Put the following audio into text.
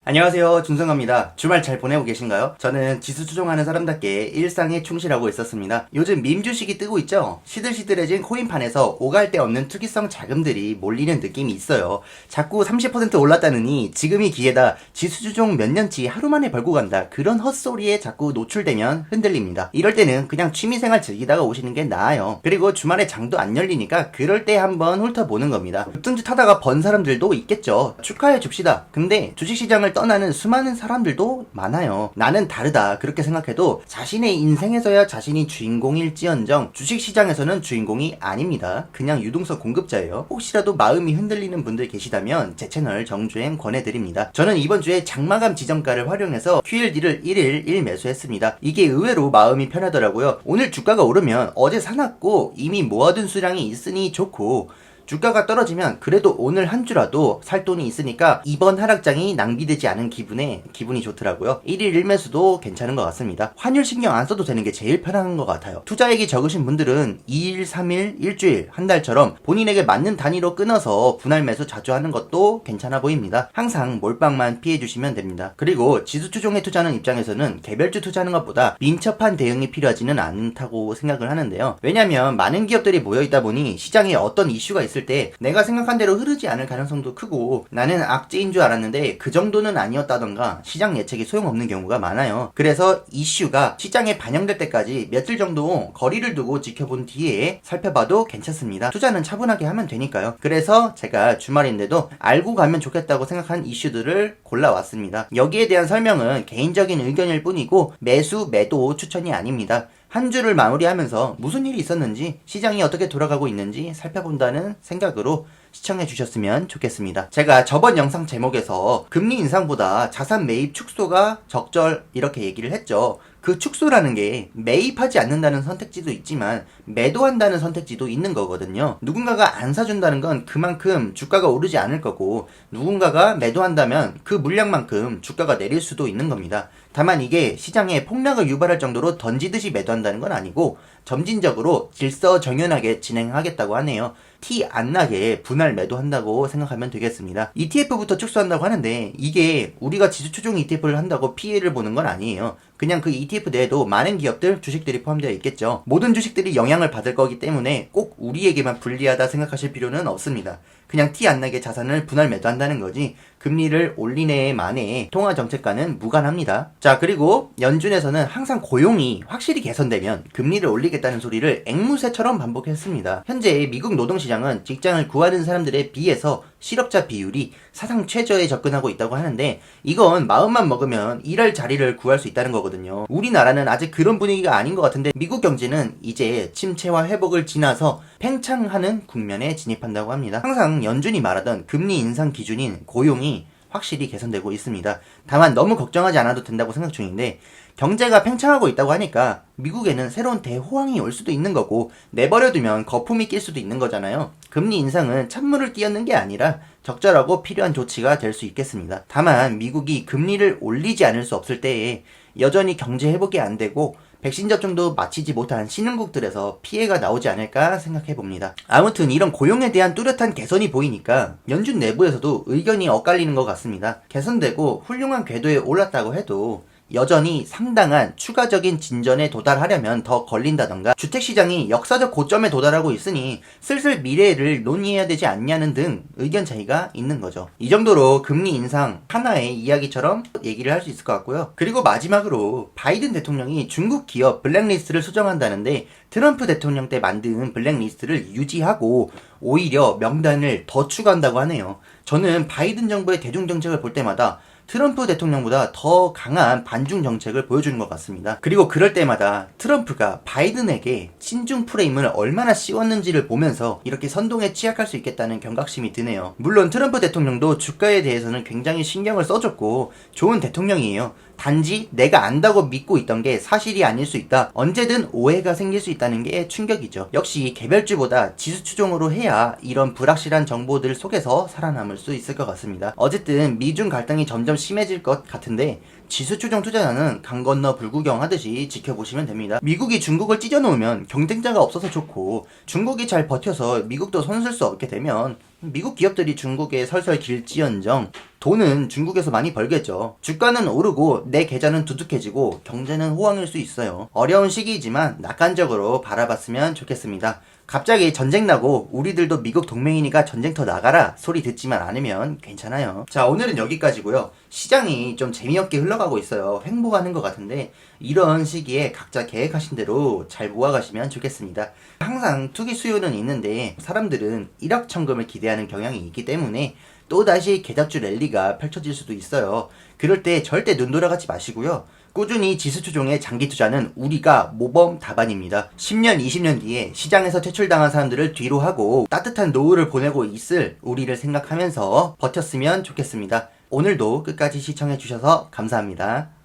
안녕하세요, 준성갑니다. 주말 잘 보내고 계신가요? 저는 지수 추종하는 사람답게 일상에 충실하고 있었습니다. 요즘 밈 주식이 뜨고 있죠? 시들시들해진 코인판에서 오갈 데 없는 투기성 자금들이 몰리는 느낌이 있어요. 자꾸 30% 올랐다느니 지금이 기회다, 지수 추종 몇 년치 하루 만에 벌고 간다, 그런 헛소리에 자꾸 노출되면 흔들립니다. 이럴 때는 그냥 취미생활 즐기다가 오시는 게 나아요. 그리고 주말에 장도 안 열리니까 그럴 때 한번 훑어보는 겁니다. 뜬짓 하다가 번 사람들도 있겠죠. 축하해 줍시다. 근데 주식시장을 떠나는 수많은 사람들도 많아요. 나는 다르다 그렇게 생각해도 자신의 인생에서야 자신이 주인공일지언정 주식시장에서는 주인공이 아닙니다. 그냥 유동성 공급자예요. 혹시라도 마음이 흔들리는 분들 계시다면 제 채널 정주행 권해드립니다. 저는 이번 주에 장마감 지정가를 활용해서 QLD를 1일 1매수했습니다. 이게 의외로 마음이 편하더라고요. 오늘 주가가 오르면 어제 사놨고 이미 모아둔 수량이 있으니 좋고, 주가가 떨어지면 그래도 오늘 한 주라도 살 돈이 있으니까 이번 하락장이 낭비되지 않은 기분이 좋더라고요. 1일 1매수도 괜찮은 것 같습니다. 환율 신경 안 써도 되는 게 제일 편한 것 같아요. 투자액이 적으신 분들은 2일, 3일, 일주일, 한 달처럼 본인에게 맞는 단위로 끊어서 분할 매수 자주 하는 것도 괜찮아 보입니다. 항상 몰빵만 피해주시면 됩니다. 그리고 지수 추종에 투자하는 입장에서는 개별주 투자하는 것보다 민첩한 대응이 필요하지는 않다고 생각을 하는데요. 왜냐면 많은 기업들이 모여있다 보니 시장에 어떤 이슈가 있을 때 내가 생각한 대로 흐르지 않을 가능성도 크고, 나는 악재인 줄 알았는데 그 정도는 아니었다던가 시장 예측이 소용없는 경우가 많아요. 그래서 이슈가 시장에 반영될 때까지 며칠 정도 거리를 두고 지켜본 뒤에 살펴봐도 괜찮습니다. 투자는 차분하게 하면 되니까요. 그래서 제가 주말인데도 알고 가면 좋겠다고 생각한 이슈들을 골라왔습니다. 여기에 대한 설명은 개인적인 의견일 뿐이고 매수, 매도 추천이 아닙니다. 한 주를 마무리하면서 무슨 일이 있었는지, 시장이 어떻게 돌아가고 있는지 살펴본다는 생각으로 시청해 주셨으면 좋겠습니다. 제가 저번 영상 제목에서 금리 인상보다 자산 매입 축소가 적절 이렇게 얘기를 했죠. 그 축소라는 게 매입하지 않는다는 선택지도 있지만 매도한다는 선택지도 있는 거거든요. 누군가가 안 사준다는 건 그만큼 주가가 오르지 않을 거고, 누군가가 매도한다면 그 물량만큼 주가가 내릴 수도 있는 겁니다. 다만 이게 시장에 폭락을 유발할 정도로 던지듯이 매도한다는 건 아니고 점진적으로 질서정연하게 진행하겠다고 하네요. 티 안 나게 분할 매도한다고 생각하면 되겠습니다. ETF부터 축소한다고 하는데 이게 우리가 지수 추종 ETF를 한다고 피해를 보는 건 아니에요. 그냥 그 ETF 내에도 많은 기업들, 주식들이 포함되어 있겠죠. 모든 주식들이 영향을 받을 거기 때문에 꼭 우리에게만 불리하다 생각하실 필요는 없습니다. 그냥 티 안 나게 자산을 분할 매도한다는 거지 금리를 올리네 마네 통화 정책과는 무관합니다. 자, 그리고 연준에서는 항상 고용이 확실히 개선되면 금리를 올리겠다는 소리를 앵무새처럼 반복했습니다. 현재 미국 노동시장은 직장을 구하는 사람들에 비해서 실업자 비율이 사상 최저에 접근하고 있다고 하는데, 이건 마음만 먹으면 일할 자리를 구할 수 있다는 거거든요. 우리나라는 아직 그런 분위기가 아닌 것 같은데 미국 경제는 이제 침체와 회복을 지나서 팽창하는 국면에 진입한다고 합니다. 항상 연준이 말하던 금리 인상 기준인 고용이 확실히 개선되고 있습니다. 다만 너무 걱정하지 않아도 된다고 생각 중인데, 경제가 팽창하고 있다고 하니까 미국에는 새로운 대호황이 올 수도 있는 거고, 내버려두면 거품이 낄 수도 있는 거잖아요. 금리 인상은 찬물을 끼얹는 게 아니라 적절하고 필요한 조치가 될 수 있겠습니다. 다만 미국이 금리를 올리지 않을 수 없을 때에 여전히 경제 회복이 안 되고 백신 접종도 마치지 못한 신흥국들에서 피해가 나오지 않을까 생각해 봅니다. 아무튼 이런 고용에 대한 뚜렷한 개선이 보이니까 연준 내부에서도 의견이 엇갈리는 것 같습니다. 개선되고 훌륭한 궤도에 올랐다고 해도 여전히 상당한 추가적인 진전에 도달하려면 더 걸린다던가, 주택시장이 역사적 고점에 도달하고 있으니 슬슬 미래를 논의해야 되지 않냐는 등 의견 차이가 있는 거죠. 이 정도로 금리 인상 하나의 이야기처럼 얘기를 할 수 있을 것 같고요. 그리고 마지막으로 바이든 대통령이 중국 기업 블랙리스트를 수정한다는데, 트럼프 대통령 때 만든 블랙리스트를 유지하고 오히려 명단을 더 추가한다고 하네요. 저는 바이든 정부의 대중정책을 볼 때마다 트럼프 대통령보다 더 강한 반중 정책을 보여주는 것 같습니다. 그리고 그럴 때마다 트럼프가 바이든에게 친중 프레임을 얼마나 씌웠는지를 보면서 이렇게 선동에 취약할 수 있겠다는 경각심이 드네요. 물론 트럼프 대통령도 주가에 대해서는 굉장히 신경을 써줬고 좋은 대통령이에요. 단지 내가 안다고 믿고 있던 게 사실이 아닐 수 있다, 언제든 오해가 생길 수 있다는 게 충격이죠. 역시 개별주보다 지수 추종으로 해야 이런 불확실한 정보들 속에서 살아남을 수 있을 것 같습니다. 어쨌든 미중 갈등이 점점 심해질 것 같은데 지수 추종 투자자는 강 건너 불구경 하듯이 지켜보시면 됩니다. 미국이 중국을 찢어놓으면 경쟁자가 없어서 좋고, 중국이 잘 버텨서 미국도 손쓸 수 없게 되면 미국 기업들이 중국에 설설 길지언정 돈은 중국에서 많이 벌겠죠. 주가는 오르고 내 계좌는 두둑해지고 경제는 호황일 수 있어요. 어려운 시기이지만 낙관적으로 바라봤으면 좋겠습니다. 갑자기 전쟁 나고 우리들도 미국 동맹이니까 전쟁터 나가라 소리 듣지만 않으면 괜찮아요. 자, 오늘은 여기까지고요. 시장이 좀 재미없게 흘러가고 있어요. 횡보하는 것 같은데 이런 시기에 각자 계획하신 대로 잘 모아가시면 좋겠습니다. 항상 투기 수요는 있는데 사람들은 일확천금을 기대하는 경향이 있기 때문에 또다시 계작주 랠리가 펼쳐질 수도 있어요. 그럴 때 절대 눈 돌아가지 마시고요. 꾸준히 지수 추종에 장기 투자는 우리가 모범 답안입니다. 10년, 20년 뒤에 시장에서 퇴출당한 사람들을 뒤로 하고 따뜻한 노후를 보내고 있을 우리를 생각하면서 버텼으면 좋겠습니다. 오늘도 끝까지 시청해주셔서 감사합니다.